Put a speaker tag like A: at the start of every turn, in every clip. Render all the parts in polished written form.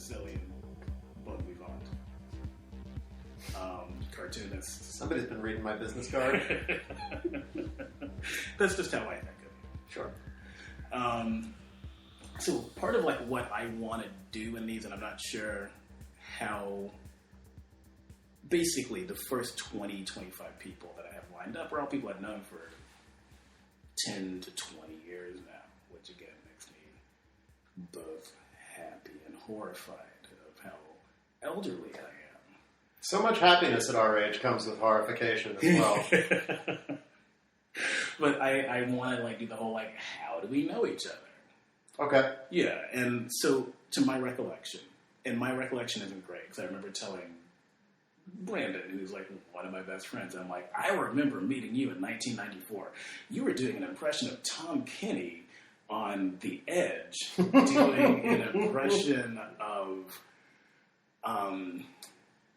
A: Sicilian bon vivant. Cartoonist.
B: Somebody's been reading my business card.
A: That's just how I think of it.
B: Sure.
A: So part of like what I want to do in these, and I'm not sure how, basically the first 20, 25 people that I have lined up are all people I've known for 10 to 20 years now, which again makes me both happy and horrified of how elderly I am.
B: So much happiness at our age comes with horrification as well.
A: But I want to like do the whole like, how do we know each other?
B: Okay.
A: Yeah, and so to my recollection, and my recollection isn't great because I remember telling Brandon, who's like one of my best friends, I'm like, I remember meeting you in 1994. You were doing an impression of Tom Kenny on The Edge, doing an impression of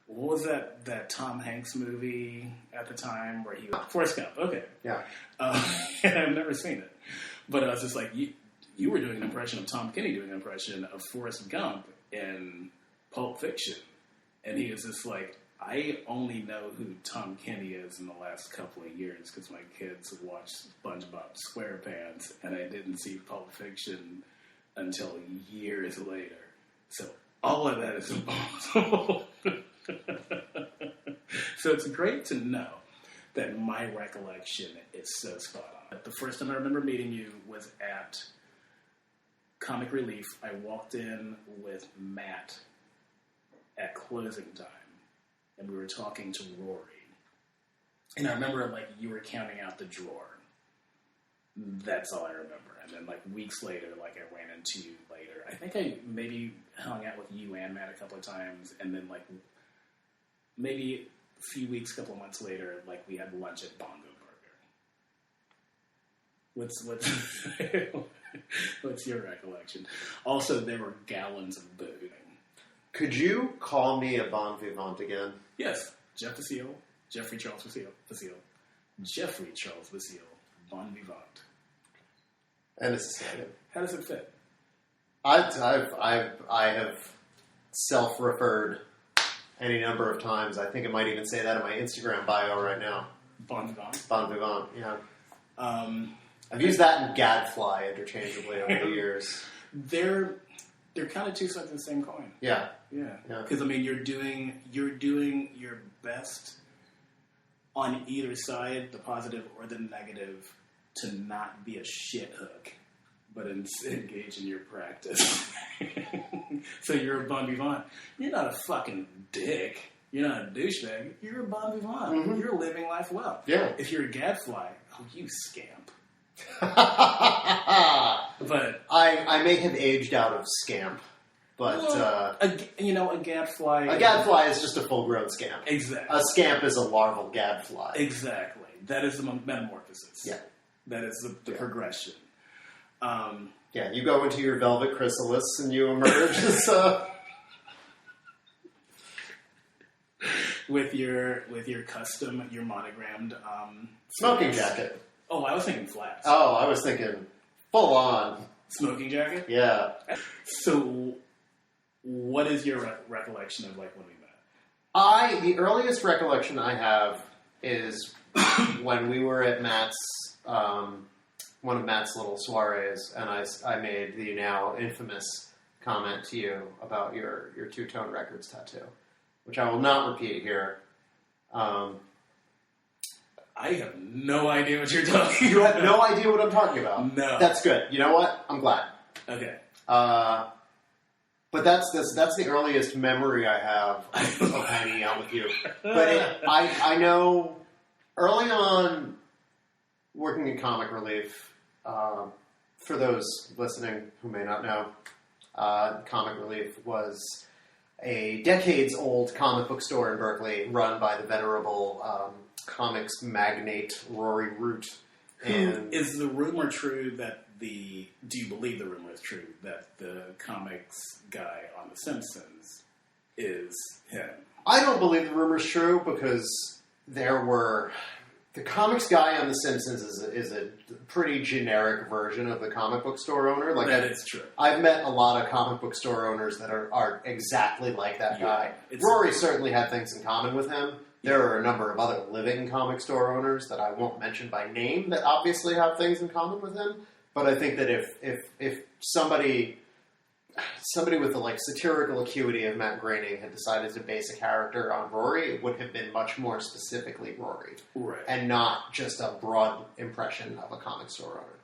A: what was that Tom Hanks movie at the time where he was Forrest Gump? Okay,
B: yeah,
A: I've never seen it, but I was just like, you were doing an impression of Tom Kenny doing an impression of Forrest Gump in Pulp Fiction, and he was just like, I only know who Tom Kenny is in the last couple of years because my kids watched SpongeBob SquarePants, and I didn't see Pulp Fiction until years later. So all of that is impossible. So it's great to know that my recollection is so spot on. The first time I remember meeting you was at Comic Relief. I walked in with Matt at closing time, and we were talking to Rory. And I remember, like, you were counting out the drawer. That's all I remember. And then, like, weeks later, like, I ran into you later. I think I maybe hung out with you and Matt a couple of times, and then, like, maybe a few weeks, couple of months later, like, we had lunch at Bongo Burger. What's your recollection? Also, there were gallons of booze.
B: Could you call me a bon vivant again?
A: Yes. Geoff Vasile. Jeffrey Charles Vasile. Jeffrey Charles Vasile. Bon vivant.
B: And it's the same.
A: How does it fit?
B: I have self-referred any number of times. I think it might even say that in my Instagram bio right now.
A: Bon vivant.
B: Bon vivant, yeah. I've used that and gadfly interchangeably over the years.
A: They're kind of two sides of the same coin.
B: Yeah.
A: Yeah. Because I mean, you're doing your best on either side, the positive or the negative, to not be a shit hook, but engage in your practice. So you're a bon vivant. You're not a fucking dick. You're not a douchebag. You're a bon vivant. Mm-hmm. You're living life well.
B: Yeah.
A: If you're a gadfly, oh, you scamp. But
B: I may have aged out of scamp, but
A: a gadfly.
B: A gadfly is just a full-grown scamp.
A: Exactly.
B: A scamp is a larval gadfly.
A: Exactly. That is the metamorphosis.
B: Yeah.
A: That is the progression.
B: Yeah, you go into your velvet chrysalis and you emerge as
A: with your custom, your monogrammed
B: smoking jacket.
A: Oh, I was thinking flats.
B: Oh, I was thinking full on
A: smoking jacket.
B: Yeah.
A: So, what is your recollection of like when we met?
B: The earliest recollection I have is when we were at Matt's, one of Matt's little soirees, and I made the now infamous comment to you about your two-tone records tattoo, which I will not repeat here.
A: I have no idea what you're talking about.
B: You have no idea what I'm talking about?
A: No.
B: That's good. You know what? I'm glad.
A: Okay.
B: But that's the earliest memory I have of hanging out with you. But I know early on, working in Comic Relief, for those listening who may not know, Comic Relief was a decades-old comic book store in Berkeley run by the venerable comics magnate Rory Root. And
A: is the rumor true that do you believe the rumor is true that the comics guy on The Simpsons is him?
B: I don't believe the rumor's true because there were the comics guy on The Simpsons is a pretty generic version of the comic book store owner. Like
A: that is true.
B: I've met a lot of comic book store owners that are exactly like that guy. Rory certainly had things in common with him. There are a number of other living comic store owners that I won't mention by name that obviously have things in common with him. But I think that if somebody with the like satirical acuity of Matt Groening had decided to base a character on Rory, it would have been much more specifically Rory,
A: right,
B: and not just a broad impression of a comic store owner.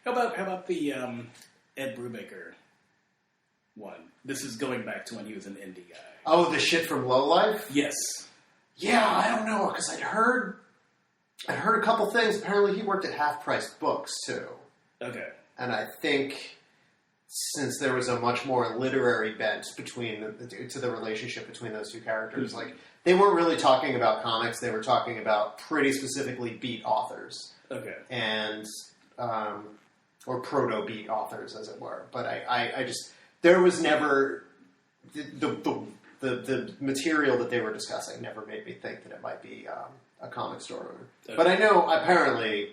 A: How about the Ed Brubaker one? This is going back to when he was an indie guy.
B: Oh, the shit from Low Life?
A: Yes.
B: Yeah, I don't know, because I'd heard a couple things. Apparently, he worked at Half Price Books too.
A: Okay.
B: And I think since there was a much more literary bent to the relationship between those two characters, like they weren't really talking about comics; they were talking about pretty specifically beat authors. Okay. And or proto beat authors, as it were. But I just there was never the material that they were discussing never made me think that it might be a comic store owner. Okay. But I know apparently,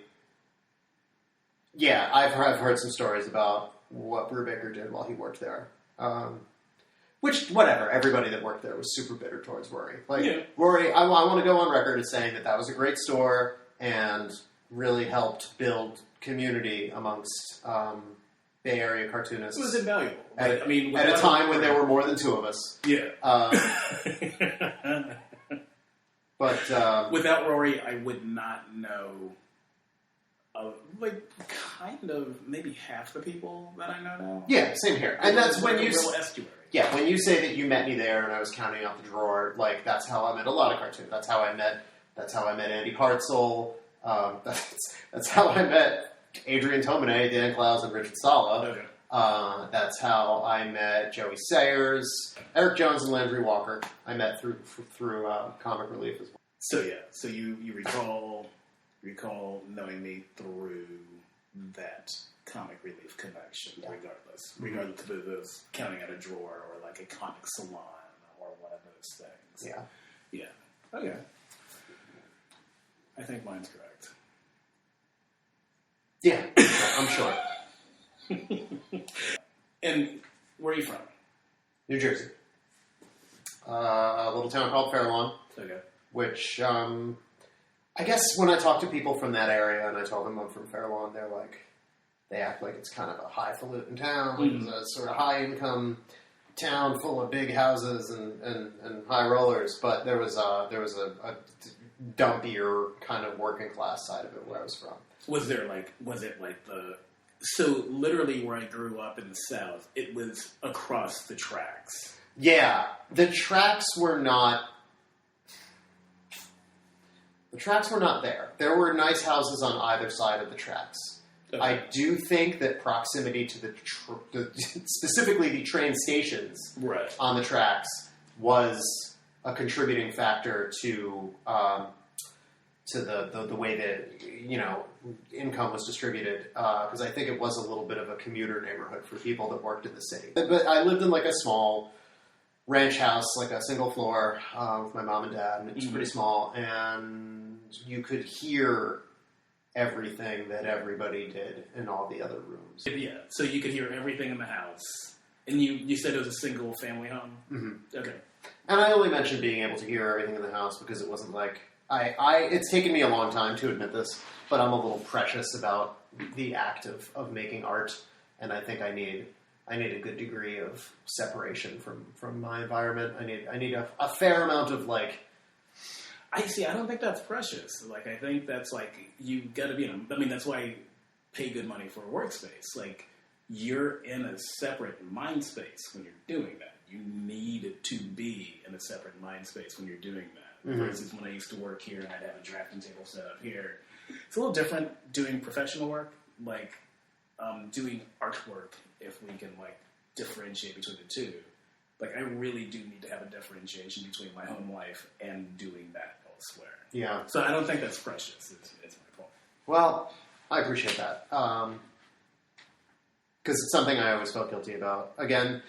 B: yeah, I've heard some stories about what Brubaker did while he worked there. Which, whatever, everybody that worked there was super bitter towards Rory. Like, yeah. Rory, I want to go on record as saying that was a great store and really helped build community amongst Bay Area cartoonists.
A: It was invaluable.
B: At a time when there were more than two of us.
A: Yeah.
B: But
A: without Rory, I would not know, kind of maybe half the people that I know now.
B: Yeah, same here. And that's when you
A: real estuary.
B: Yeah, when you say that you met me there and I was counting out the drawer, like that's how I met a lot of cartoons. That's how I met Andy Hartzell. That's how I met Adrian Tomine, Dan Klaus, and Richard Sala. Okay. That's how I met Joey Sayers, Eric Jones, and Landry Walker. I met through Comic Relief as well. So
A: yeah, so you recall knowing me through that Comic Relief connection, yeah. regardless if it was counting out a drawer or like a comic salon or one of those things.
B: Yeah.
A: Yeah. Okay. I think mine's correct.
B: Yeah, I'm sure.
A: And where are you from?
B: New Jersey. A little town called Fairlawn.
A: Okay.
B: Which, I guess when I talk to people from that area and I tell them I'm from Fairlawn, they act like it's kind of a highfalutin town. Mm-hmm. It's a sort of high-income town full of big houses and high rollers. But there was a dumpier kind of working class side of it where I was from.
A: Was it like so literally where I grew up in the South, it was across the tracks?
B: Yeah. The tracks were not there. There were nice houses on either side of the tracks. Okay. I do think that proximity to specifically the train stations
A: right.
B: on the tracks was a contributing factor to the way that income was distributed, because I think it was a little bit of a commuter neighborhood for people that worked in the city. But I lived in like a small ranch house, like a single floor, with my mom and dad, and it was pretty small, and you could hear everything that everybody did in all the other rooms.
A: Yeah, so you could hear everything in the house. And you said it was a single family home?
B: Mm-hmm.
A: Okay.
B: And I only mentioned being able to hear everything in the house because it wasn't like... it's taken me a long time to admit this, but I'm a little precious about the act of making art, and I think I need a good degree of separation from my environment. I need a fair amount of like...
A: I don't think that's precious. Like, I think that's like, you gotta be that's why I pay good money for a workspace. Like, you're in a separate mind space when you're doing that. You need to be in a separate mind space when you're doing that. Mm-hmm. For instance, when I used to work here and I'd have a drafting table set up here, it's a little different doing professional work, like doing artwork, if we can like differentiate between the two. Like, I really do need to have a differentiation between my home life and doing that elsewhere.
B: Yeah.
A: So I don't think that's precious, is my point.
B: Well, I appreciate that. Because it's something I always felt guilty about. I kind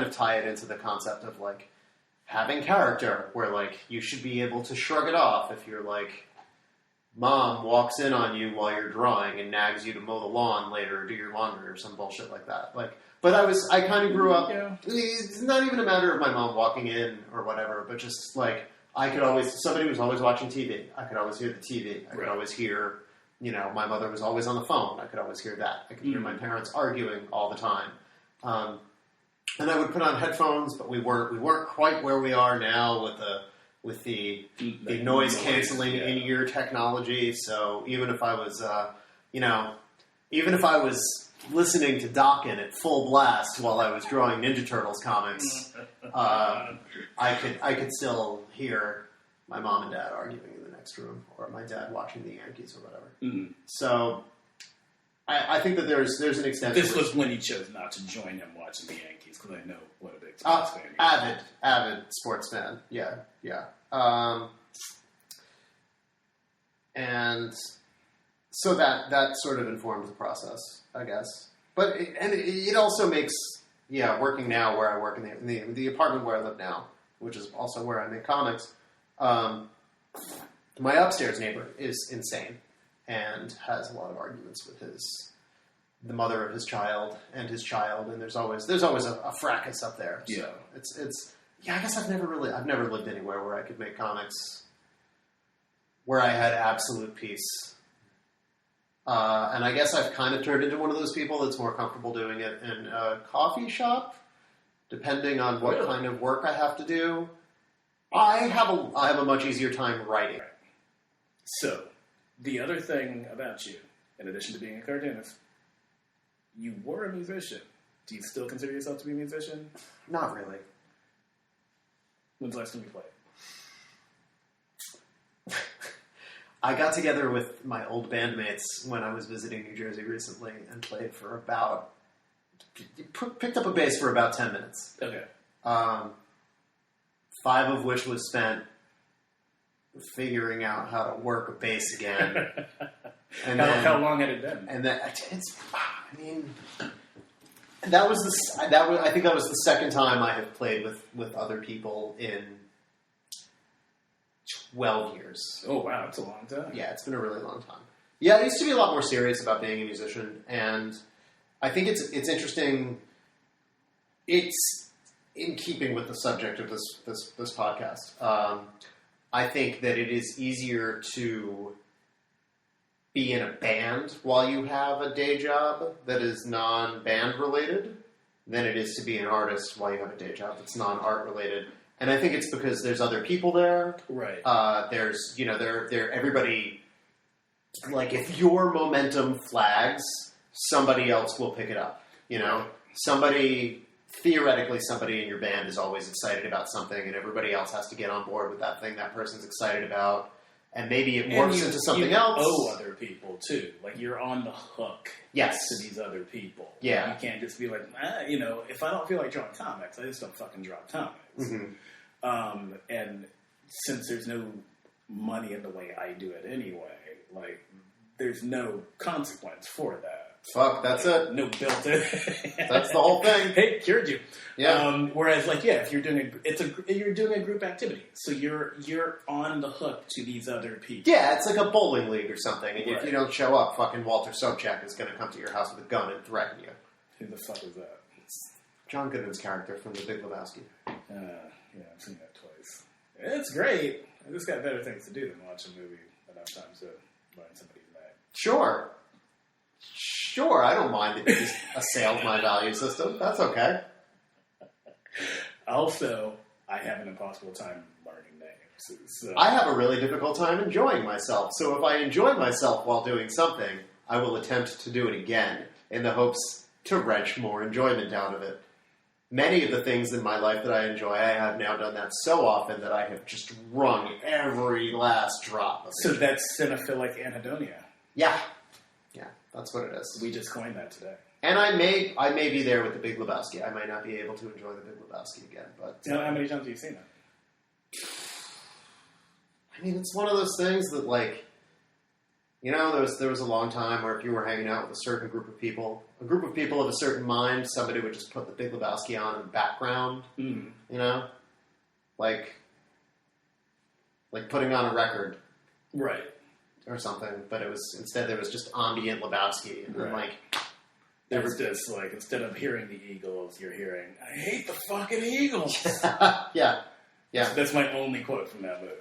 B: of tie it into the concept of like, having character, where, like, you should be able to shrug it off if you're, like, mom walks in on you while you're drawing and nags you to mow the lawn later or do your laundry or some bullshit like that. Like, but I kind of grew up, it's not even a matter of my mom walking in or whatever, but just, like, somebody was always watching TV. I could always hear the TV. I could always hear, my mother was always on the phone. I could always hear that. I could hear my parents arguing all the time. And I would put on headphones, but we weren't quite where we are now with the noise canceling in-ear technology. So even if I was, listening to Dokken at full blast while I was drawing Ninja Turtles comics, I could still hear my mom and dad arguing in the next room, or my dad watching the Yankees or whatever. Mm-hmm. So I think that there's an extent.
A: This was when you chose not to join him watching the Yankees, because I know what a big sports fan you are.
B: Avid sports fan. Yeah. And so that sort of informs the process, I guess. But it also makes working now where I work in the apartment where I live now, which is also where I make comics. My upstairs neighbor is insane and has a lot of arguments with the mother of his child, and there's always a fracas up there. So it's I guess I've never lived anywhere where I could make comics where I had absolute peace. And I guess I've kind of turned into one of those people that's more comfortable doing it in a coffee shop, depending on what kind of work I have to do. I have a much easier time writing.
A: So, the other thing about you, in addition to being a cartoonist, you were a musician. Do you still consider yourself to be a musician?
B: Not really.
A: When's the last time you played?
B: I got together with my old bandmates when I was visiting New Jersey recently and played for picked up a bass for about 10 minutes.
A: Okay.
B: 5 of which was spent figuring out how to work a bass again.
A: And how long had it been?
B: And I think that was the second time I have played with other people in 12 years.
A: Oh, wow, that's a long time.
B: Yeah, it's been a really long time. Yeah, I used to be a lot more serious about being a musician, and I think it's interesting. It's in keeping with the subject of this podcast. I think that it is easier to be in a band while you have a day job that is non-band related than it is to be an artist while you have a day job that's non-art related. And I think it's because there's other people there.
A: Right.
B: There's, everybody, like, if your momentum flags, somebody else will pick it up. Theoretically, somebody in your band is always excited about something, and everybody else has to get on board with that thing that person's excited about. And maybe it morphs into something else.
A: You owe other people, too. Like, you're on the hook to these other people.
B: Yeah.
A: You can't just be like, if I don't feel like drawing comics, I just don't fucking draw comics. Mm-hmm. And since there's no money in the way I do it anyway, like, there's no consequence for that.
B: Fuck, that's it.
A: No built-in.
B: That's the whole thing.
A: Hey, cured you.
B: Yeah.
A: Whereas, if you're doing you're doing a group activity, so you're on the hook to these other people.
B: Yeah, it's like a bowling league or something, and if you don't show up, fucking Walter Sobchak is going to come to your house with a gun and threaten you.
A: Who the fuck is that?
B: It's John Goodman's character from The Big Lebowski.
A: Yeah, I've seen that twice. It's great. I just got better things to do than watch a movie enough times to learn somebody's name.
B: Sure, I don't mind that you just assailed my value system. That's okay.
A: Also, I have an impossible time learning names. So.
B: I have a really difficult time enjoying myself. So if I enjoy myself while doing something, I will attempt to do it again in the hopes to wrench more enjoyment out of it. Many of the things in my life that I enjoy, I have now done that so often that I have just wrung every last drop of it.
A: So that's cinephilic anhedonia.
B: Yeah. That's what it is.
A: We just coined that today.
B: And I may be there with The Big Lebowski. I might not be able to enjoy The Big Lebowski again, but
A: how many times have you seen it?
B: I mean, it's one of those things that, like, there was a long time where if you were hanging out with a certain group of people of a certain mind, somebody would just put The Big Lebowski on in the background. like putting on a record,
A: right,
B: or something. But it was instead there was just ambient Lebowski, and then like
A: there was just like instead of hearing the Eagles, you're hearing "I hate the fucking Eagles."
B: yeah.
A: That's my only quote from that movie.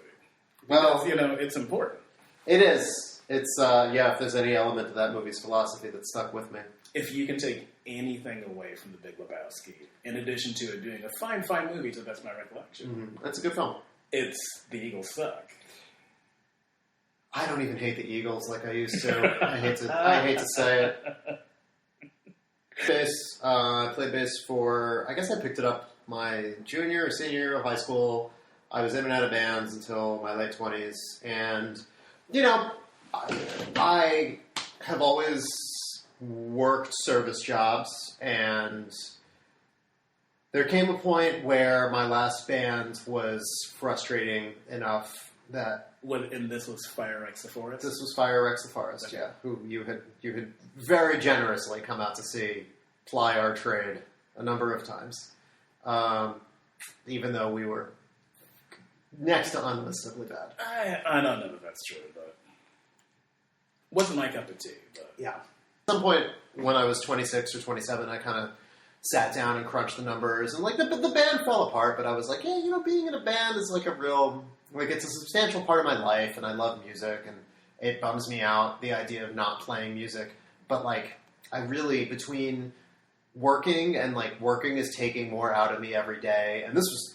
B: Well,
A: Because, it's important.
B: It is. It's if there's any element of that movie's philosophy that stuck with me.
A: If you can take anything away from The Big Lebowski, in addition to it being a fine movie, to the best of my recollection,
B: That's a good film.
A: it's The Eagles Suck.
B: I don't even hate the Eagles like I used to. I hate to say it. Bass. I played bass for. I guess I picked it up my junior or senior year of high school. I was in and out of bands until my late 20s, and I have always worked service jobs, and there came a point where my last band was frustrating enough that...
A: And this was Fire Rex the Forest?
B: This was Fire Rex the Forest, okay. Yeah, who you had very generously come out to see ply our trade a number of times, even though we were next to unlistenably bad.
A: I don't know that that's true, but wasn't my cup of tea. But
B: yeah. At some point when I was 26 or 27, I kind of sat down and crunched the numbers, and like the band fell apart. But I was like, yeah, being in a band is like a real, like it's a substantial part of my life, and I love music, and it bums me out the idea of not playing music. But like, I really between working and like working is taking more out of me every day, and this was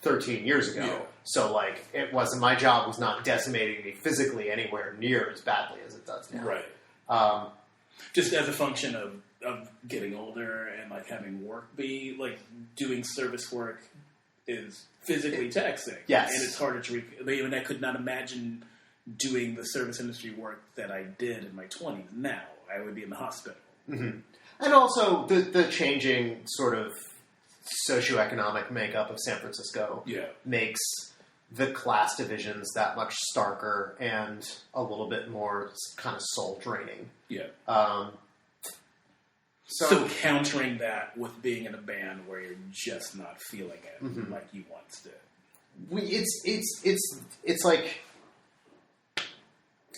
B: 13 years ago. Yeah. So, like, it wasn't, my job was not decimating me physically anywhere near as badly as it does now.
A: Right. Just as a function of getting older and, like, having work be, like, doing service work is physically taxing.
B: Yes.
A: And it's harder to, even I could not imagine doing the service industry work that I did in my 20s now. I would be in the hospital.
B: Mm-hmm. And also, the changing sort of socioeconomic makeup of San Francisco makes the class divisions that much starker and a little bit more kind of soul draining. Yeah.
A: So countering that with being in a band where you're just not feeling it like you once did.
B: It's like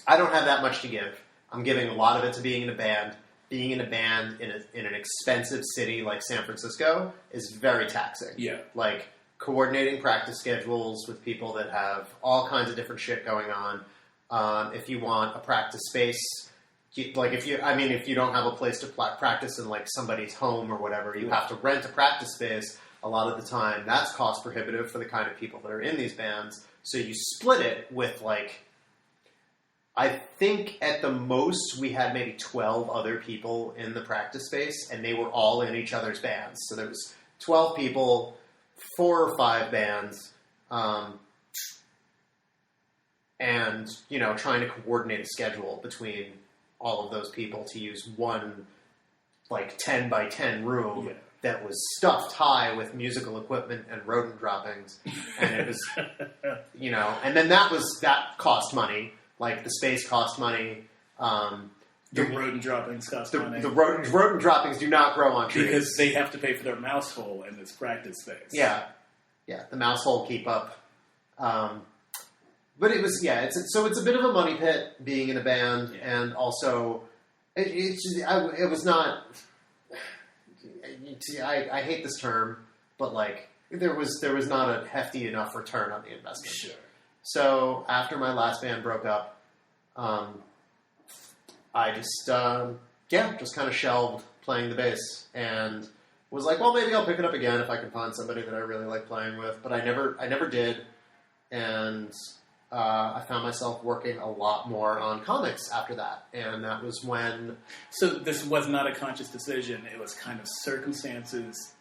B: I don't have that much to give. I'm giving a lot of it to being in a band. Being in a band in an expensive city like San Francisco is very taxing. Yeah. Like, coordinating practice schedules with people that have all kinds of different shit going on. If you want a practice space, if you don't have a place to practice in, like, somebody's home or whatever, you have to rent a practice space. A lot of the time, that's cost prohibitive for the kind of people that are in these bands. So you split it with, like... I think at the most we had maybe 12 other people in the practice space, and they were all in each other's bands. So there was 12 people, 4 or 5 bands, and, trying to coordinate a schedule between all of those people to use one, like, 10 by 10 room that was stuffed high with musical equipment and rodent droppings. And it was, and then that cost money. Like, the space cost money.
A: The rodent droppings cost money.
B: The rodent droppings do not grow on trees.
A: Because they have to pay for their mouse hole in this practice space.
B: Yeah. Yeah, the mouse hole keep up. But it was, it's a bit of a money pit being in a band. Yeah. And also, it was not... I hate this term, but, like, there was not a hefty enough return on the investment.
A: Sure.
B: So, after my last band broke up, I just kind of shelved playing the bass and was like, well, maybe I'll pick it up again if I can find somebody that I really like playing with. But I never did, and I found myself working a lot more on comics after that, and that was when...
A: So this was not a conscious decision, it was kind of circumstances...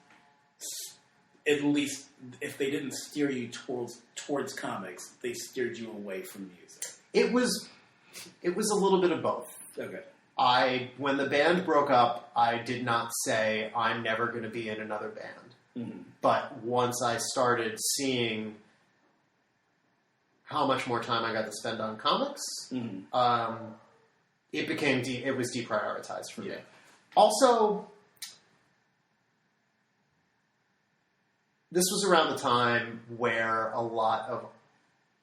A: At least, if they didn't steer you towards comics, they steered you away from music. It was
B: a little bit of both.
A: Okay.
B: When the band broke up, I did not say, I'm never going to be in another band. Mm-hmm. But once I started seeing how much more time I got to spend on comics, it was deprioritized for me. Also... this was around the time where a lot of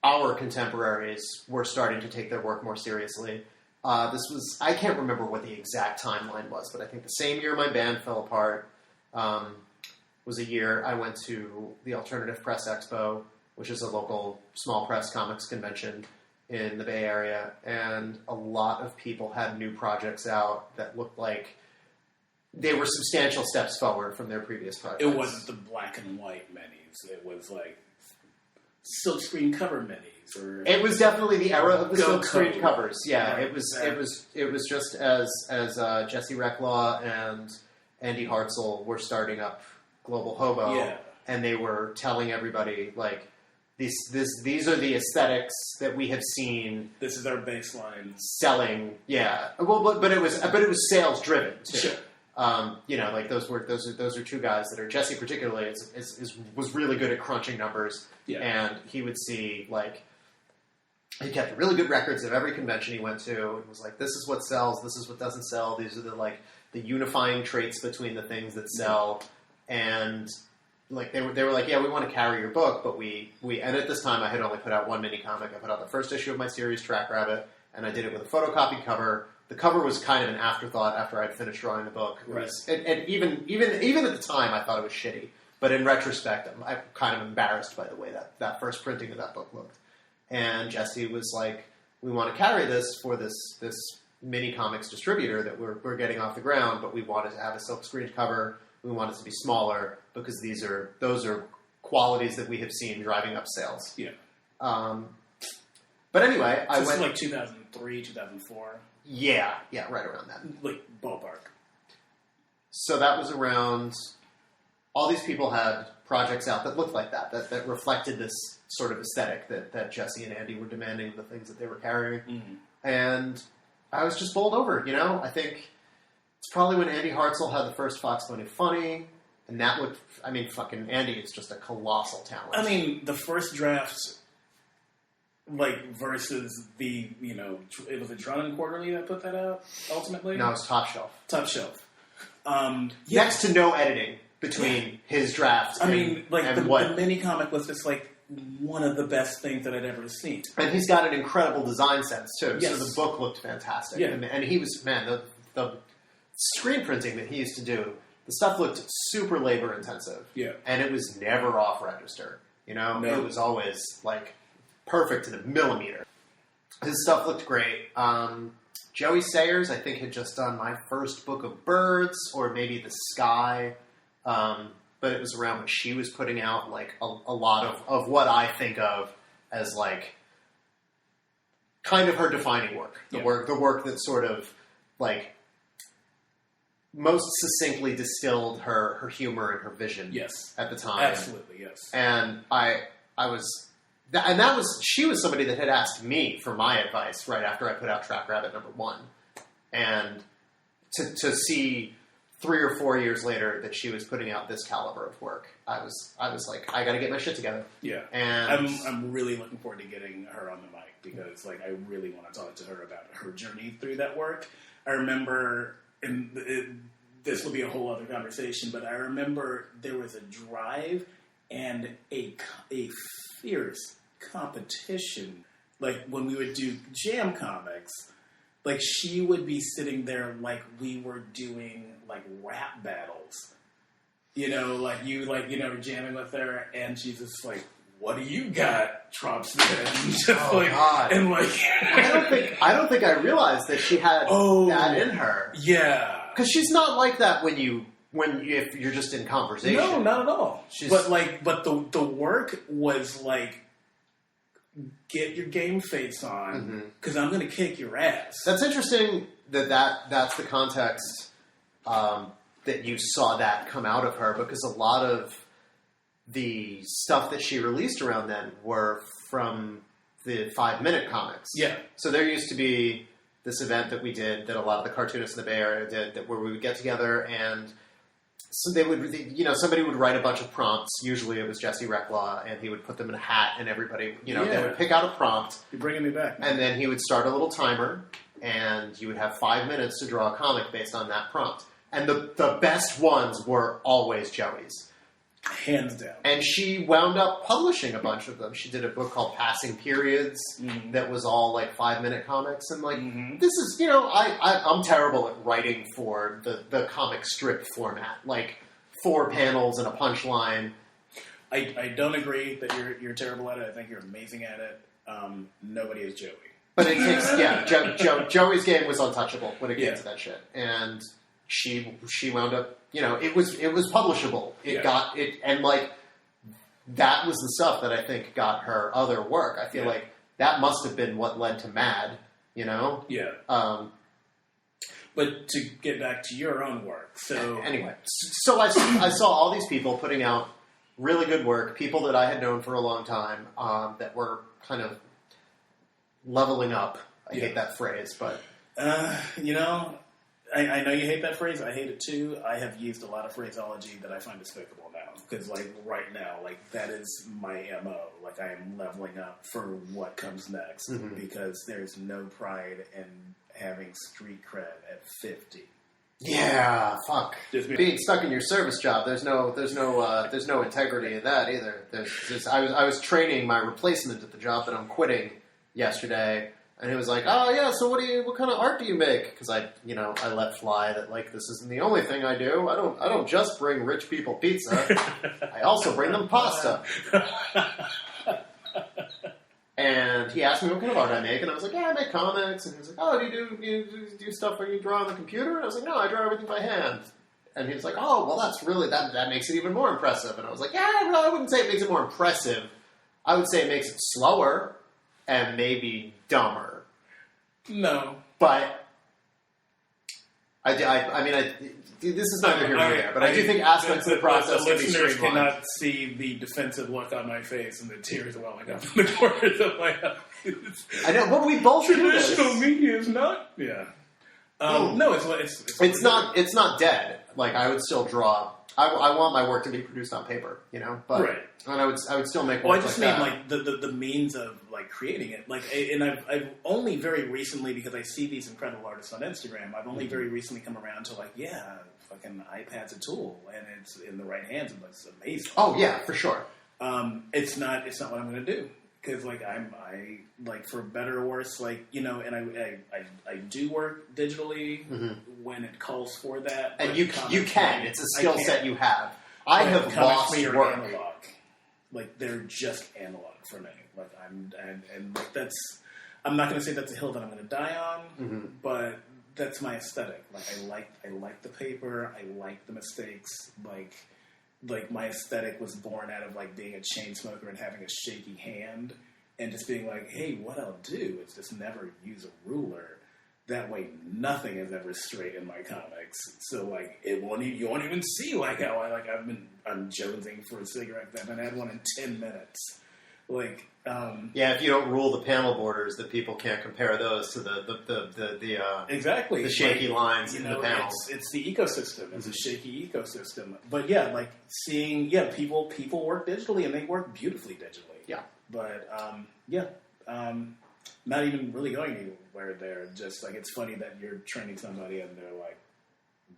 B: our contemporaries were starting to take their work more seriously. This was, I can't remember what the exact timeline was, but I think the same year my band fell apart was a year I went to the Alternative Press Expo, which is a local small press comics convention in the Bay Area, and a lot of people had new projects out that looked like they were substantial steps forward from their previous projects.
A: It wasn't the black and white minis. It was like silkscreen cover minis, or
B: it was definitely the era of the silkscreen covers. Yeah,
A: right.
B: It was just as Jesse Reclaw and Andy Hartzell were starting up Global Hobo, and they were telling everybody like these are the aesthetics that we have seen.
A: This is our baseline
B: selling. Yeah, well, but it was sales driven too.
A: Sure.
B: Like those are two guys that are, Jesse particularly was really good at crunching numbers, and he would see like he kept really good records of every convention he went to, and was like, this is what sells, this is what doesn't sell, these are the unifying traits between the things that sell, and like they were like, yeah, we want to carry your book, but we and at this time I had only put out one mini comic. I put out the first issue of my series Track Rabbit, and I did it with a photocopied cover. The cover was kind of an afterthought after I'd finished drawing the book. And even at the time, I thought it was shitty. But in retrospect, I'm kind of embarrassed by the way that first printing of that book looked. And Jesse was like, we want to carry this for this mini comics distributor that we're getting off the ground, but we wanted to have a silk screen cover. We want it to be smaller because those are qualities that we have seen driving up sales.
A: Yeah.
B: But anyway,
A: I went like 2003, 2004.
B: Yeah, right around that.
A: Like, ballpark.
B: So that was around, all these people had projects out that looked like that reflected this sort of aesthetic that Jesse and Andy were demanding of the things that they were carrying.
A: Mm-hmm.
B: And I was just bowled over, I think it's probably when Andy Hartzell had the first Fox Bunny Funny, and that looked, fucking Andy is just a colossal talent.
A: The first drafts, like, versus the, it was a Drummond Quarterly that put that out, ultimately?
B: No, it was Top Shelf.
A: Top Shelf.
B: Next to no editing between his drafts
A: the mini comic was just, like, one of the best things that I'd ever seen.
B: And he's got an incredible design sense, too.
A: Yes.
B: So the book looked fantastic.
A: Yeah.
B: And he was, the screen printing that he used to do, the stuff looked super labor-intensive.
A: Yeah.
B: And it was never off-register, No. It was always, like, perfect to the millimeter. His stuff looked great. Joey Sayers, I think, had just done my first book of birds, or maybe The Sky. But it was around when she was putting out, like, a lot of what I think of as, like, kind of her defining work. The work that sort of, like, most succinctly distilled her humor and her vision at the time.
A: Absolutely, yes.
B: And she was somebody that had asked me for my advice right after I put out Track Rabbit #1. And to see 3 or 4 years later that she was putting out this caliber of work, I was like, I got to get my shit together.
A: Yeah.
B: And
A: I'm really looking forward to getting her on the mic because, like, I really want to talk to her about her journey through that work. I remember, this will be a whole other conversation, but I remember there was a drive and a fierce competition. Like, when we would do jam comics, like, she would be sitting there like we were doing, like, rap battles. Jamming with her, and she's just like, what do you got, Trumps?
B: God.
A: And, like...
B: I don't think I realized that she had that in her.
A: Yeah.
B: Because she's not like that if you're just in conversation.
A: No, not at all. But the work was like, get your game face on, because I'm going to kick your ass.
B: That's interesting that's the context that you saw that come out of her, because a lot of the stuff that she released around then were from the 5-minute comics.
A: Yeah.
B: So there used to be this event that we did, that a lot of the cartoonists in the Bay Area did, where we would get together and so somebody would write a bunch of prompts. Usually it was Jesse Reclaw, and he would put them in a hat, and everybody, they would pick out a prompt.
A: You're bringing me back, man.
B: And then he would start a little timer, and you would have 5 minutes to draw a comic based on that prompt. And the best ones were always Joey's.
A: Hands down.
B: And she wound up publishing a bunch of them. She did a book called Passing Periods that was all like 5-minute comics. And like, this is, you know, I'm terrible at writing for the comic strip format. Like 4 panels and a punchline.
A: I don't agree that you're terrible at it. I think you're amazing at it. Nobody is Joey.
B: But it takes, Joey's game was untouchable when it came to that shit. And she wound up, you know, it was publishable. It got it, and like that was the stuff that I think got her other work. I feel like that must have been what led to Mad, you know?
A: Yeah. But to get back to your own work, so
B: anyway, so I saw all these people putting out really good work, people that I had known for a long time, that were kind of leveling up. I hate that phrase, but
A: you know. I know you hate that phrase. I hate it too. I have used a lot of phraseology that I find despicable now. Because, like, right now, like, that is my MO. Like, I am leveling up for what comes next. Because there's no pride in having street cred at 50.
B: Yeah, fuck. Being stuck in your service job, there's no integrity in that either. I was training my replacement at the job that I'm quitting yesterday. And he was like, "Oh yeah, so what kind of art do you make?" Because I let fly that like this isn't the only thing I do. I don't just bring rich people pizza. I also bring them pasta. And he asked me what kind of art I make, and I was like, "Yeah, I make comics." And he was like, "Oh, do you do stuff where you draw on the computer?" And I was like, "No, I draw everything by hand." And he was like, "Oh, well, that's really that makes it even more impressive." And I was like, "Yeah, no, I wouldn't say it makes it more impressive. I would say it makes it slower and maybe dumber."
A: No,
B: but I mean, this is neither here nor there. But I do think aspects of the process
A: the
B: can be
A: listeners
B: streamlined.
A: cannot see the defensive look on my face and the tears welling up in the corners of my eyes.
B: I know, but we both do this.
A: Traditional media is not. Yeah. No,
B: it's not dead. Like I would still draw. I want my work to be produced on paper, you know. But
A: right.
B: And I would still make.
A: Well,
B: work
A: I just
B: like
A: mean
B: that.
A: like the means of like creating it. Like, and I've only very recently, because I see these incredible artists on Instagram, I've only very recently come around to like, yeah, fucking iPad's a tool, and it's in the right hands, and it's amazing.
B: Oh yeah, for sure.
A: It's not what I'm going to do. Because like I like, for better or worse, like, you know, and I do work digitally when it calls for that.
B: And you can. It's a skill set you have. I have lost work.
A: Analog. Like they're just analog for me. Like and like that's. I'm not going to say that's a hill that I'm going to die on, but that's my aesthetic. Like I like the paper. I like the mistakes. Like my aesthetic was born out of like being a chain smoker and having a shaky hand and just being like, hey, what I'll do is just never use a ruler. That way nothing is ever straight in my comics. So like you won't even see like how I'm jonesing for a cigarette. I haven't had one in 10 minutes. Like
B: yeah, if you don't rule the panel borders, that people can't compare those to the
A: exactly
B: the shaky
A: like,
B: lines in the panels.
A: It's the ecosystem. It's a shaky ecosystem. But yeah, like seeing people work digitally and they work beautifully digitally.
B: Yeah.
A: But not even really going anywhere there. Just like it's funny that you're training somebody and they're like,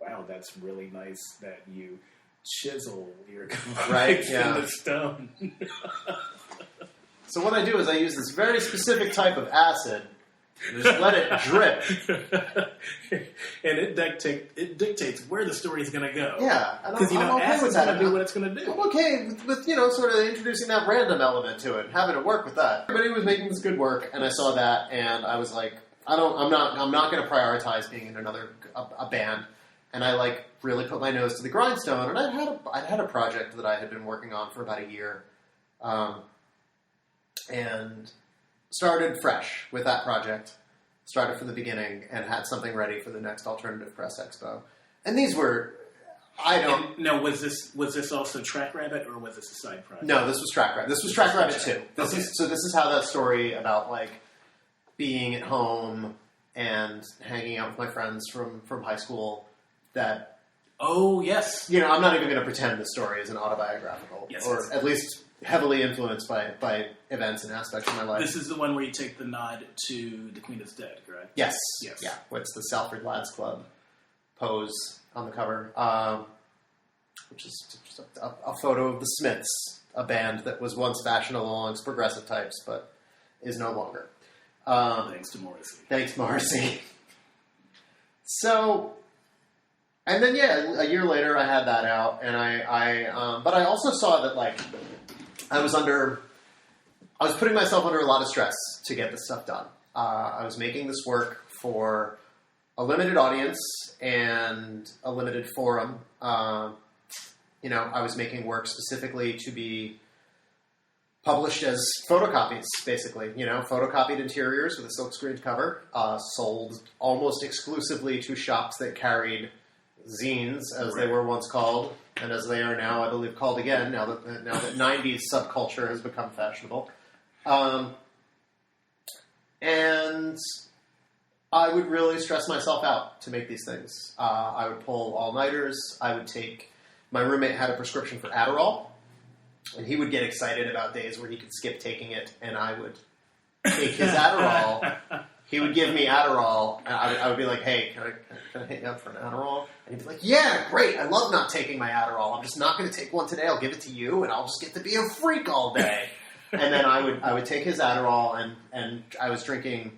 A: "Wow, that's really nice that you chisel your comics in the stone."
B: So what I do is I use this very specific type of acid and just let it drip.
A: And it dictates where the story's going to go.
B: Yeah.
A: Because, acid's going to do what it's going to do.
B: I'm okay with sort of introducing that random element to it, having it work with that. Everybody was making this good work, and I saw that, and I was like, I'm not going to prioritize being in a band. And I like really put my nose to the grindstone, and I'd had a project that I had been working on for about a year. And started fresh with that project. Started from the beginning and had something ready for the next Alternative Press Expo. And these were,
A: was this also Track Rabbit or was this a side project?
B: No, this was Track Rabbit. This was Track Rabbit 2. This is how that story about like being at home and hanging out with my friends from high school that.
A: Oh yes.
B: I'm not even going to pretend the story is an autobiographical, at least heavily influenced by events and aspects of my life.
A: This is the one where you take the nod to The Queen is Dead, correct?
B: Yes. Yeah. What's the Salford Lads Club pose on the cover? which is just a photo of the Smiths, a band that was once fashionable amongst progressive types, but is no longer.
A: Thanks to Morrissey.
B: Thanks, Morrissey. So, and then a year later I had that out, and but I also saw that like I was putting myself under a lot of stress to get this stuff done. I was making this work for a limited audience and a limited forum. I was making work specifically to be published as photocopies, basically. Photocopied interiors with a silkscreen cover, sold almost exclusively to shops that carried zines, as they were once called, and as they are now, I believe, called again, now that 90s subculture has become fashionable. And I would really stress myself out to make these things. I would pull all-nighters. My roommate had a prescription for Adderall, and he would get excited about days where he could skip taking it, and I would take his Adderall. He would give me Adderall, and I would be like, hey, can I hit you up for an Adderall? And he'd be like, yeah, great, I love not taking my Adderall. I'm just not going to take one today. I'll give it to you, and I'll just get to be a freak all day. And then I would take his Adderall, and I was drinking.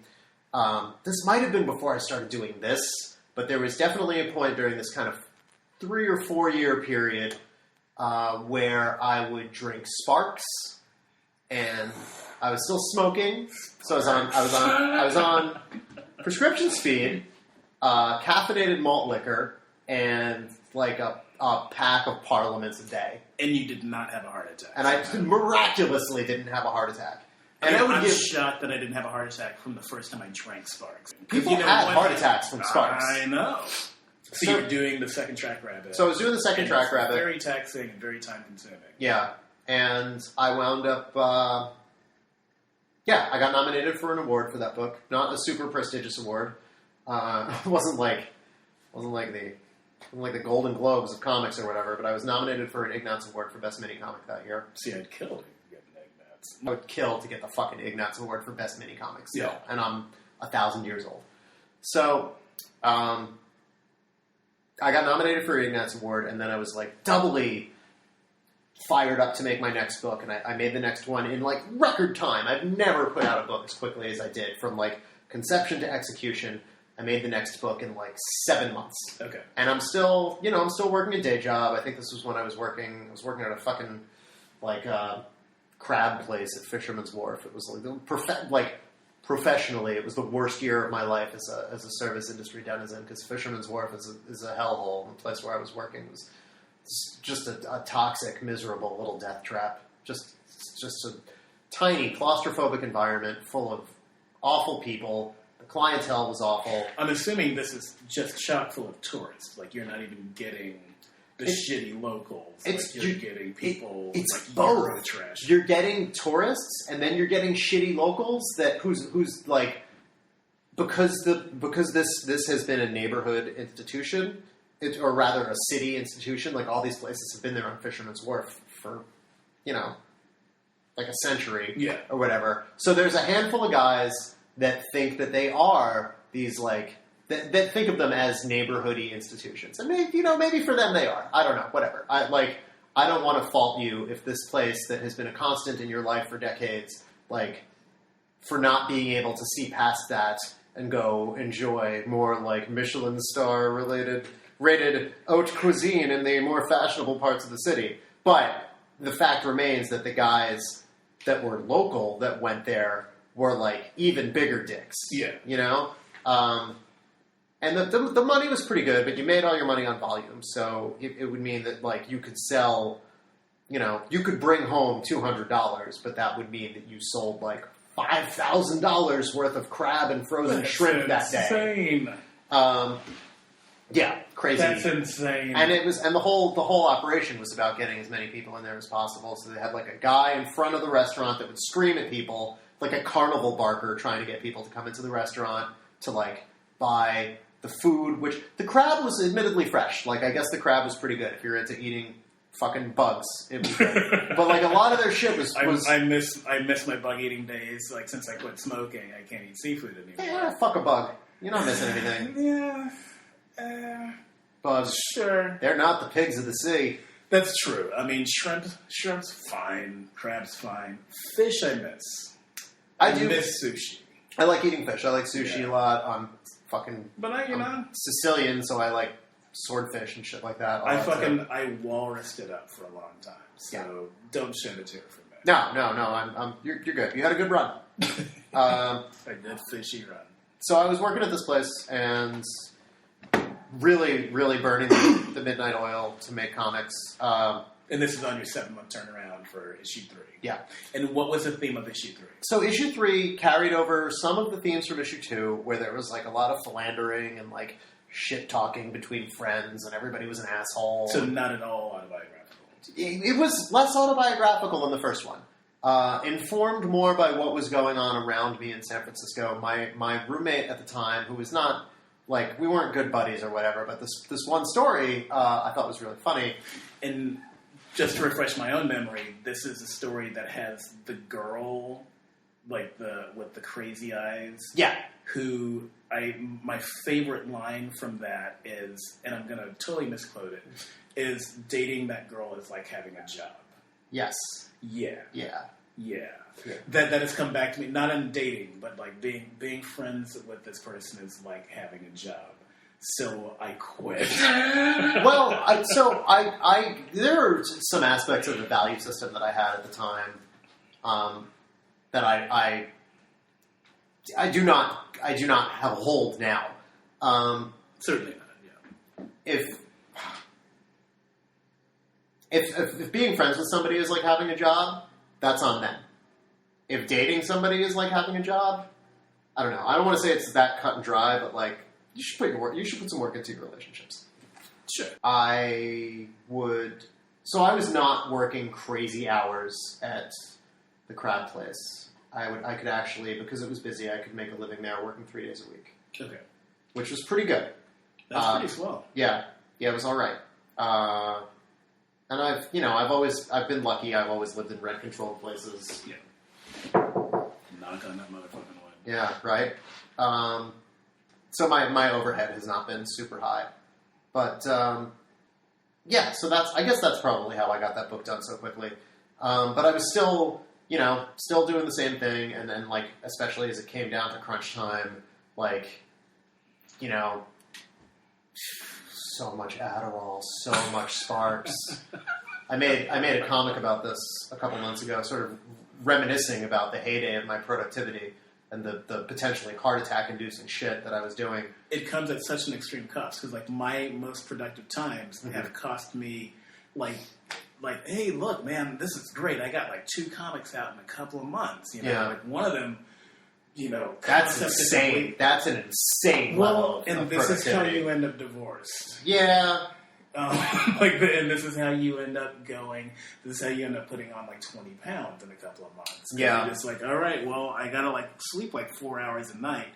B: This might have been before I started doing this, but there was definitely a point during this kind of 3 or 4 year period where I would drink Sparks, and I was still smoking, so I was on prescription speed, caffeinated malt liquor, and like a pack of Parliaments a day.
A: And you did not have a heart attack.
B: And I miraculously didn't have a heart attack. And
A: I'm shocked that I didn't have a heart attack from the first time I drank Sparks.
B: People had heart attacks from Sparks.
A: I know. So you were doing the second Track Rabbit.
B: So I was doing the second Track Rabbit.
A: Very taxing and very time consuming.
B: Yeah. And I wound up, I got nominated for an award for that book. Not a super prestigious award. It wasn't like the Golden Globes of comics or whatever, but I was nominated for an Ignatz Award for Best Mini Comic that year.
A: See, I'd kill to get an Ignatz.
B: I would kill to get the fucking Ignatz Award for Best Mini Comics.
A: Yeah.
B: And I'm 1,000 years old. So, I got nominated for an Ignatz Award, and then I was like doubly fired up to make my next book, and I made the next one in like record time. I've never put out a book as quickly as I did, from like conception to execution. I made the next book in like 7 months.
A: Okay. And
B: I'm still working a day job. I think this was when I was working at a fucking like crab place at Fisherman's Wharf. It was like professionally, it was the worst year of my life as a service industry denizen, because Fisherman's Wharf is a hellhole. The place where I was working was just a toxic, miserable little death trap. Just a tiny claustrophobic environment full of awful people. The clientele was awful.
A: I'm assuming this is just chock full of tourists. Like, you're not even getting the shitty locals. You're getting people.
B: It's
A: like
B: both.
A: Euro trash.
B: You're getting tourists, and then you're getting shitty locals who's like, because this has been a neighborhood institution, or rather a city institution. Like, all these places have been there on Fisherman's Wharf for, like a century, or whatever. So there's a handful of guys that think that they are these, like, that think of them as neighborhoody institutions. And maybe for them they are. I don't know, whatever. I don't want to fault you if this place that has been a constant in your life for decades, like, for not being able to see past that and go enjoy more, like, Michelin star rated haute cuisine in the more fashionable parts of the city. But the fact remains that the guys that were local that went there were, like, even bigger dicks.
A: Yeah.
B: And the money was pretty good, but you made all your money on volume. So it would mean that, like, you could sell, you could bring home $200, but that would mean that you sold, like, $5,000 worth of crab and frozen shrimp that day.
A: Insane.
B: Yeah, crazy.
A: That's insane.
B: And the whole operation was about getting as many people in there as possible. So they had, like, a guy in front of the restaurant that would scream at people, like a carnival barker trying to get people to come into the restaurant to, like, buy the food, which the crab was admittedly fresh. Like, I guess the crab was pretty good if you're into eating fucking bugs. It was good. But, like, a lot of their shit was...
A: I miss my bug eating days. Like, since I quit smoking, I can't eat seafood anymore.
B: Yeah, fuck a bug. You're not missing anything.
A: Yeah.
B: Bugs.
A: Sure.
B: They're not the pigs of the sea.
A: That's true. I mean, shrimp's fine. Crab's fine. Fish I miss. I do miss sushi.
B: I like eating fish. I like sushi a lot. I'm fucking...
A: But I'm
B: Sicilian, so I like swordfish and shit like that.
A: I walrused it up for a long time. So don't shed a tear for me.
B: No. You're good. You had a good run.
A: A good fishy run.
B: So I was working at this place and really, really burning the midnight oil to make comics.
A: And this is on your 7-month turnaround for issue 3.
B: Yeah.
A: And what was the theme of issue 3?
B: So issue 3 carried over some of the themes from issue 2, where there was like a lot of philandering and like shit talking between friends, and everybody was an asshole.
A: So not at all autobiographical.
B: It was less autobiographical than the first one. Informed more by what was going on around me in San Francisco. My roommate at the time, who was not, like, we weren't good buddies or whatever, but this one story I thought was really funny.
A: And just to refresh my own memory, this is a story that has the girl, like, with the crazy eyes.
B: Yeah.
A: Who, my favorite line from that is, and I'm going to totally misquote it, is dating that girl is like having a job.
B: Yes.
A: Yeah.
B: Yeah.
A: Yeah. That has come back to me, not in dating, but like being friends with this person is like having a job. So I quit.
B: Well, there are some aspects of the value system that I had at the time that I do not have a hold now.
A: Certainly not. Yeah.
B: If being friends with somebody is like having a job, that's on them. If dating somebody is like having a job, I don't know. I don't want to say it's that cut and dry, but like you should put some work into your relationships.
A: Sure.
B: I was not working crazy hours at the crab place. I could actually, because it was busy, I could make a living there working 3 days a week.
A: Okay.
B: Which was pretty good.
A: That's pretty swell.
B: Yeah. Yeah, it was all right. And I've been lucky. I've always lived in rent-controlled places.
A: Yeah. Knock on that motherfucking wood.
B: Yeah, right. So my overhead has not been super high, but yeah. So I guess that's probably how I got that book done so quickly. But I was still doing the same thing, and then like especially as it came down to crunch time, like so much Adderall, so much Sparks. I made a comic about this a couple months ago, sort of reminiscing about the heyday of my productivity and the potentially heart attack inducing shit that I was doing.
A: It comes at such an extreme cost because like my most productive times have cost me like hey, look, man, this is great. I got like 2 comics out in a couple of months. Like one of them.
B: That's insane. That's an insane level of
A: and this is how you end up divorced.
B: Yeah.
A: And this is how you end up going. This is how you end up putting on like 20 pounds in a couple of months.
B: Yeah.
A: You're just like, all right, well, I gotta like sleep like 4 hours a night.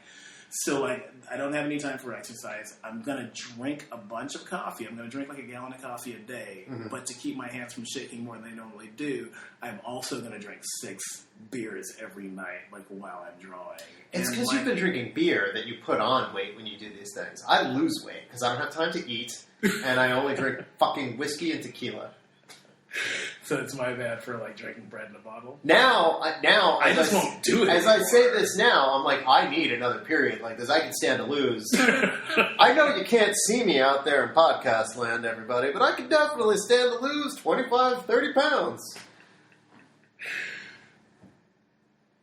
A: So like, I don't have any time for exercise. I'm gonna drink a bunch of coffee. I'm gonna drink like a gallon of coffee a day. Mm-hmm. But to keep my hands from shaking more than they normally do, I'm also gonna drink 6 beers every night, like while I'm drawing.
B: It's because you've been drinking beer that you put on weight when you do these things. I lose weight because I don't have time to eat, and I only drink fucking whiskey and tequila.
A: So it's my bad for like drinking bread in a bottle.
B: Now
A: I just won't do it.
B: As I say this now, I'm like, I need another period like this. I can stand to lose. I know you can't see me out there in podcast land, everybody, but I can definitely stand to lose 25, 30 pounds.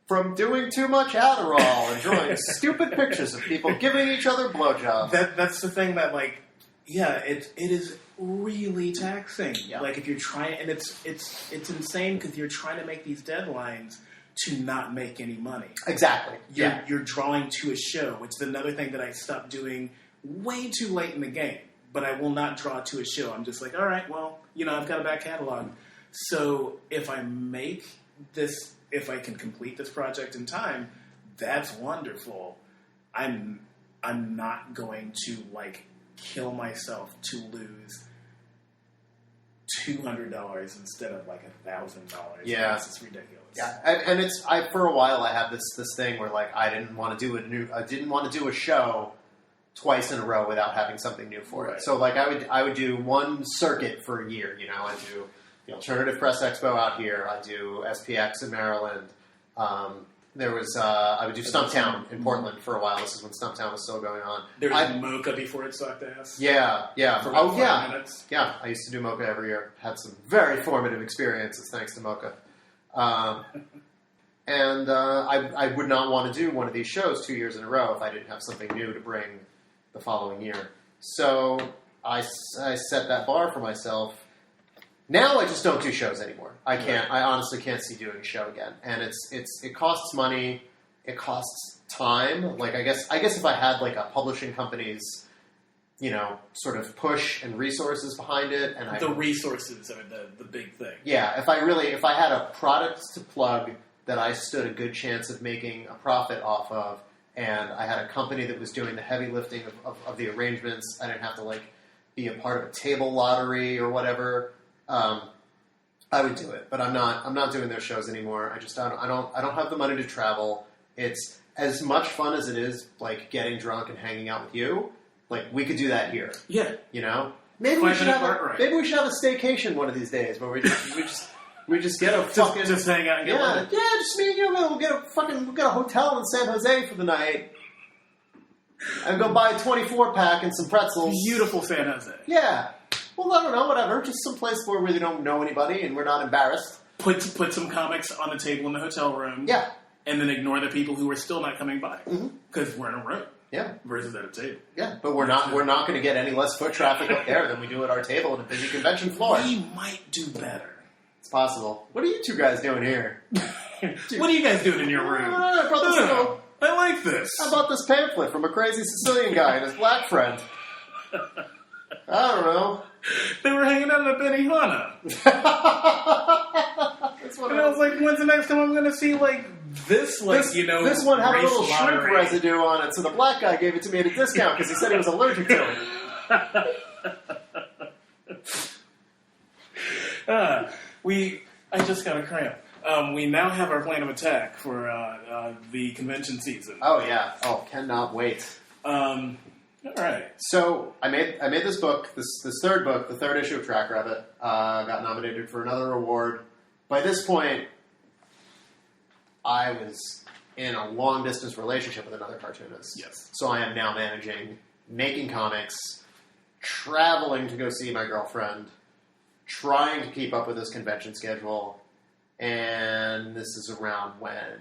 B: From doing too much Adderall and drawing stupid pictures of people giving each other blowjobs.
A: That's the thing that, like, yeah, it is really taxing.
B: Yeah.
A: Like, if you're trying, and it's insane because you're trying to make these deadlines to not make any money.
B: Exactly.
A: You're drawing to a show, which is another thing that I stopped doing way too late in the game. But I will not draw to a show. I'm just like, all right, well, I've got a back catalog. So if I make this, if I can complete this project in time, that's wonderful. I'm not going to like kill myself to lose $200 instead of like $1,000.
B: Yeah,
A: it's ridiculous.
B: Yeah, and for a while I had this thing where like I didn't want to do a show twice in a row without having something new for
A: Right.
B: it. So like I would do one circuit for a year. You know, I do the Alternative Press Expo out here. I do SPX in Maryland. There was I would do Stumptown in Portland for a while. This is when Stumptown was still going on.
A: There was Mocha before it sucked ass.
B: Yeah.
A: For about 5 minutes.
B: Yeah. I used to do Mocha every year. Had some very formative experiences thanks to Mocha. And I would not want to do one of these shows 2 years in a row if I didn't have something new to bring the following year. So I set that bar for myself. Now I just don't do shows anymore. I can't. I honestly can't see doing a show again. And it costs money. It costs time. Like I guess if I had like a publishing company's, you know, sort of push and resources behind it, and
A: the resources are the big thing.
B: Yeah. If I had a product to plug that I stood a good chance of making a profit off of, and I had a company that was doing the heavy lifting of the arrangements, I didn't have to like be a part of a table lottery or whatever. I would do it, but I'm not doing those shows anymore. I don't have the money to travel. It's as much fun as it is like getting drunk and hanging out with you. Like we could do that here.
A: Yeah,
B: you know. Maybe we should have a staycation one of these days where we just get a fucking
A: just hang out. And get
B: just me. You know, we'll get a hotel in San Jose for the night. And go buy a 24-pack and some pretzels.
A: Beautiful San Jose.
B: Yeah. Well, I don't know, whatever. Just some place where we really don't know anybody and we're not embarrassed.
A: Put some comics on the table in the hotel room.
B: Yeah.
A: And then ignore the people who are still not coming by. Because we're in a room.
B: Yeah.
A: Versus at a table.
B: Yeah. But we're not going to get any less foot traffic up there than we do at our table in a busy convention floor.
A: We might do better.
B: It's possible. What are you two guys doing here?
A: What are you guys doing in your room? I like this.
B: I bought this pamphlet from a crazy Sicilian guy and his black friend. I don't know.
A: They were hanging out at Benihana. And I was like, when's the next time I'm going to see, like, this,
B: This one had a little shrimp residue on it, so the black guy gave it to me at a discount because he said he was allergic to it.
A: I just got a cramp. We now have our plan of attack for the convention season.
B: Oh, yeah. Oh, cannot wait.
A: All right.
B: So I made this book, this third book, the third issue of Track Rabbit. Got nominated for another award. By this point, I was in a long distance relationship with another cartoonist.
A: Yes.
B: So I am now managing making comics, traveling to go see my girlfriend, trying to keep up with this convention schedule, and this is around when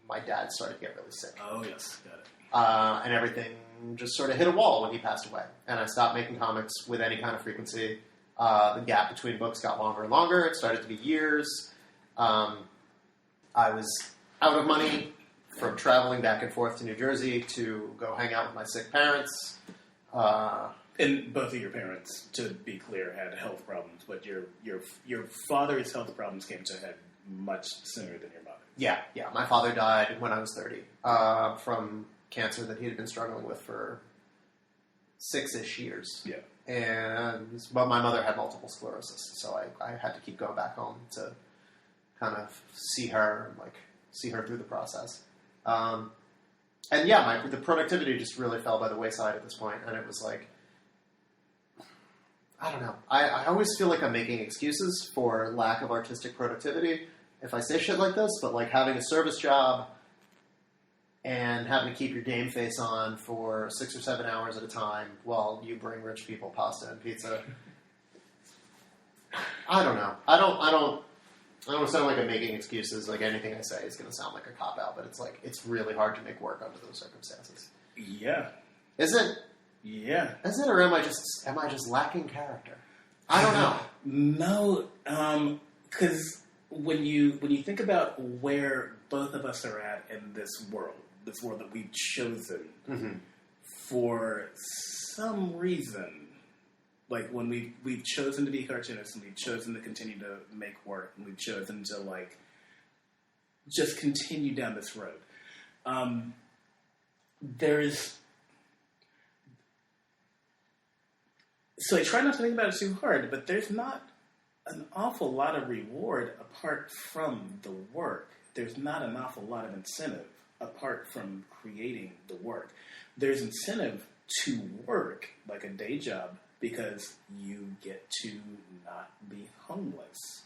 B: my dad started to get really sick.
A: Oh yes, got it.
B: And everything just sort of hit a wall when he passed away. And I stopped making comics with any kind of frequency. The gap between books got longer and longer. It started to be years. I was out of money from traveling back and forth to New Jersey to go hang out with my sick parents.
A: And both of your parents, to be clear, had health problems, but your father's health problems came to a head much sooner than your mother.
B: Yeah. My father died when I was 30 from cancer that he had been struggling with for 6-ish years.
A: Yeah.
B: But my mother had multiple sclerosis, so I had to keep going back home to kind of see her through the process. And yeah, the productivity just really fell by the wayside at this point, and it was like, I don't know. I always feel like I'm making excuses for lack of artistic productivity if I say shit like this, but like having a service job and having to keep your game face on for 6 or 7 hours at a time while you bring rich people pasta and pizza. I don't know. I don't sound like I'm making excuses. Like anything I say is going to sound like a cop-out, but it's like, it's really hard to make work under those circumstances.
A: Yeah.
B: Is it?
A: Yeah.
B: Is it, or am I just lacking character? I don't know.
A: No, because when you think about where both of us are at in this world that we've chosen for some reason, like when we've chosen to be cartoonists and we've chosen to continue to make work and we've chosen to like just continue down this road. So I try not to think about it too hard, but there's not an awful lot of reward apart from the work. There's not an awful lot of incentive apart from creating the work. There's incentive to work like a day job because you get to not be homeless.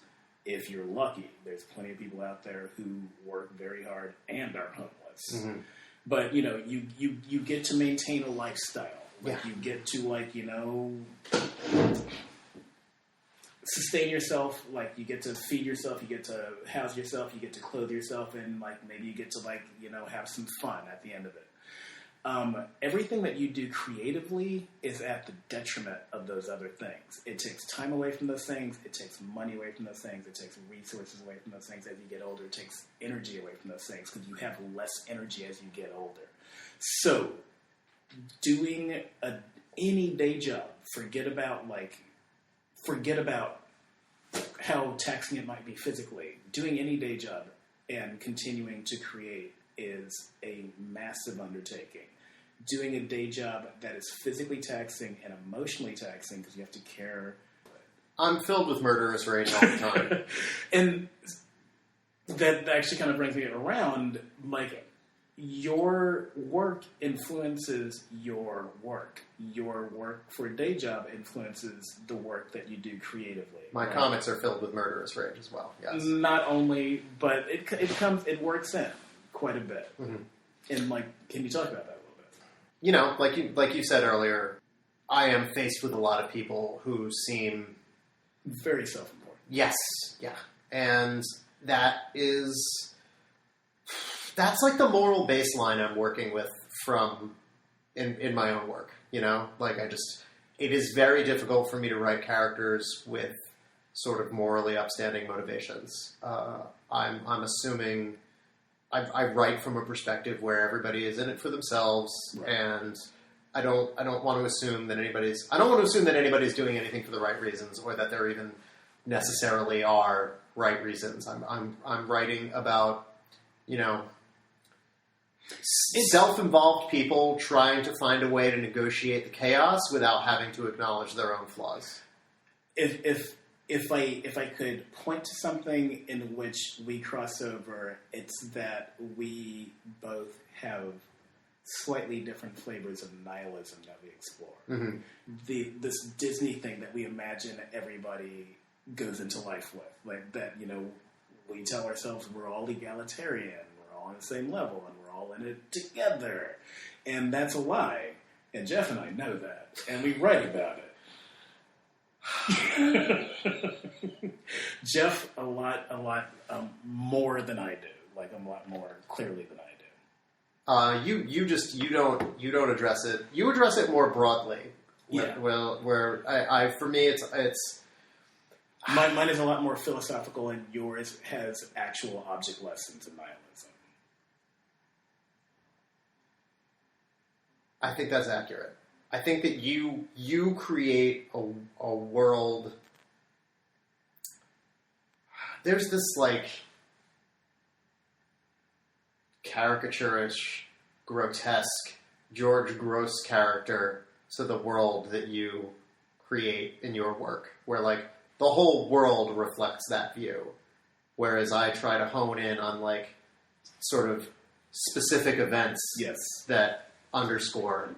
A: If you're lucky, there's plenty of people out there who work very hard and are homeless. Mm-hmm. But, you know, you get to maintain a lifestyle. Like, you get to, like, you know, sustain yourself. Like, you get to feed yourself, you get to house yourself, you get to clothe yourself, and, like, maybe you get to, like, you know, have some fun at the end of it. Everything that you do creatively is at the detriment of those other things. It takes time away from those things. It takes money away from those things. It takes resources away from those things as you get older. It takes energy away from those things because you have less energy as you get older. So, doing any day job, forget about how taxing it might be physically. Doing any day job and continuing to create is a massive undertaking. Doing a day job that is physically taxing and emotionally taxing because you have to care.
B: I'm filled with murderous rage all the time.
A: And that actually kind of brings me around, like, your work influences your work. Your work for a day job influences the work that you do creatively.
B: My comics are filled with murderous rage as well, yes.
A: Not only, but it works in quite a bit. Mm-hmm. And, like, can you talk about that a little bit?
B: You know, like you said earlier, I am faced with a lot of people who seem
A: very self-important.
B: Yes, yeah. And that's like the moral baseline I'm working with from in my own work, you know? Like, it is very difficult for me to write characters with sort of morally upstanding motivations. I'm assuming I write from a perspective where everybody is in it for themselves, right. And I don't want to assume that anybody's doing anything for the right reasons, or that there even necessarily are right reasons. I'm writing about, you know, self-involved people trying to find a way to negotiate the chaos without having to acknowledge their own flaws.
A: If I could point to something in which we cross over, it's that we both have slightly different flavors of nihilism that we explore. Mm-hmm. This Disney thing that we imagine everybody goes into life with. Like that, you know, we tell ourselves we're all egalitarian, we're all on the same level, and we're all in it together. And that's a lie. And Geoff and I know that. And we write about it. Geoff a lot more than I do. Like, a lot more clearly than I do.
B: You don't address it. You address it more broadly.
A: Yeah.
B: Where I for me it's
A: mine is a lot more philosophical, and yours has actual object lessons in nihilism.
B: I think that's accurate. I think that you create a world. There's this, like, caricaturish, grotesque George Gross character to the world that you create in your work, where, like, the whole world reflects that view, whereas I try to hone in on, like, sort of specific events that underscore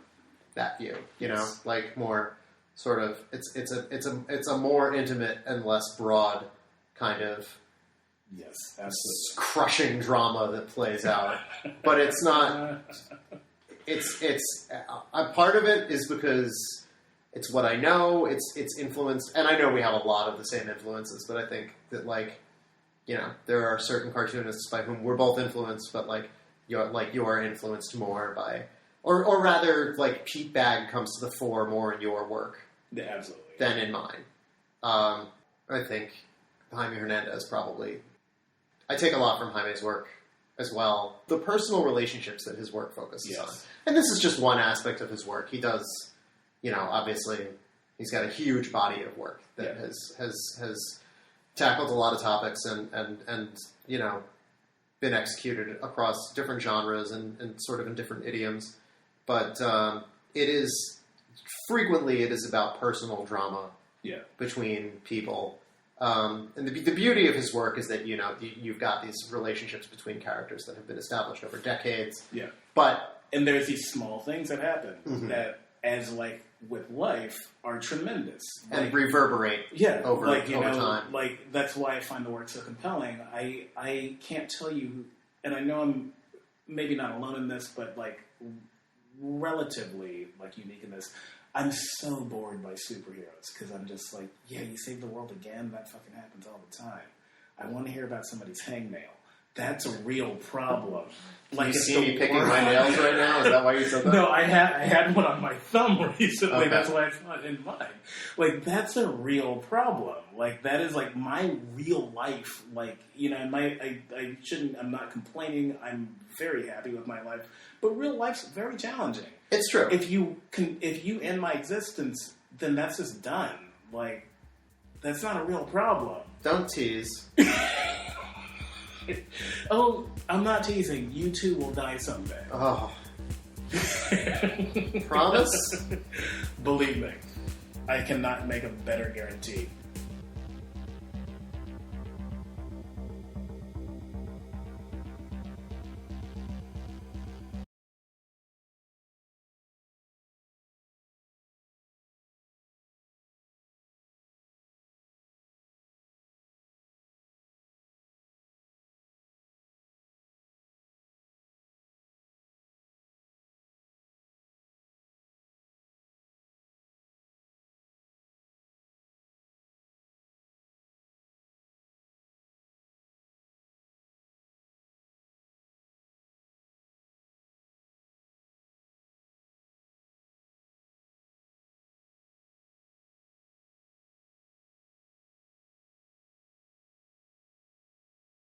B: that view, you know, like more sort of it's a more intimate and less broad kind of crushing drama that plays out, but it's not. It's part of it is because it's what I know. It's influenced, and I know we have a lot of the same influences, but I think that, like, you know, there are certain cartoonists by whom we're both influenced, but you're influenced more by. Or rather, like, Pete Bagg comes to the fore more in your work than in mine. I think Jaime Hernandez probably... I take a lot from Jaime's work as well. The personal relationships that his work focuses on. And this is just one aspect of his work. He does, you know, obviously, he's got a huge body of work that has tackled a lot of topics and you know, been executed across different genres and sort of in different idioms. But it is about personal drama between people. And the beauty of his work is that, you know, you've got these relationships between characters that have been established over decades.
A: Yeah.
B: And
A: there's these small things that happen that as like with life, are tremendous
B: and
A: like,
B: reverberate. Over time.
A: Like that's why I find the work so compelling. I can't tell you, and I know I'm maybe not alone in this, but like relatively like unique in this. I'm so bored by superheroes because I'm just like, yeah, you save the world again. That fucking happens all the time. I want to hear about somebody's hangnail. That's a real problem.
B: Like, you see me picking my nails right now? Is that why you said that?
A: No, I had one on my thumb recently. Okay. That's why I thought in mine. Like, that's a real problem. Like, that is like my real life. Like, you know, I shouldn't. I'm not complaining. I'm very happy with my life. But real life's very challenging.
B: It's true.
A: If you end my existence, then that's just done. Like, that's not a real problem.
B: Don't tease.
A: Oh, I'm not teasing. You too will die someday.
B: Oh. Promise?
A: Believe me, I cannot make a better guarantee.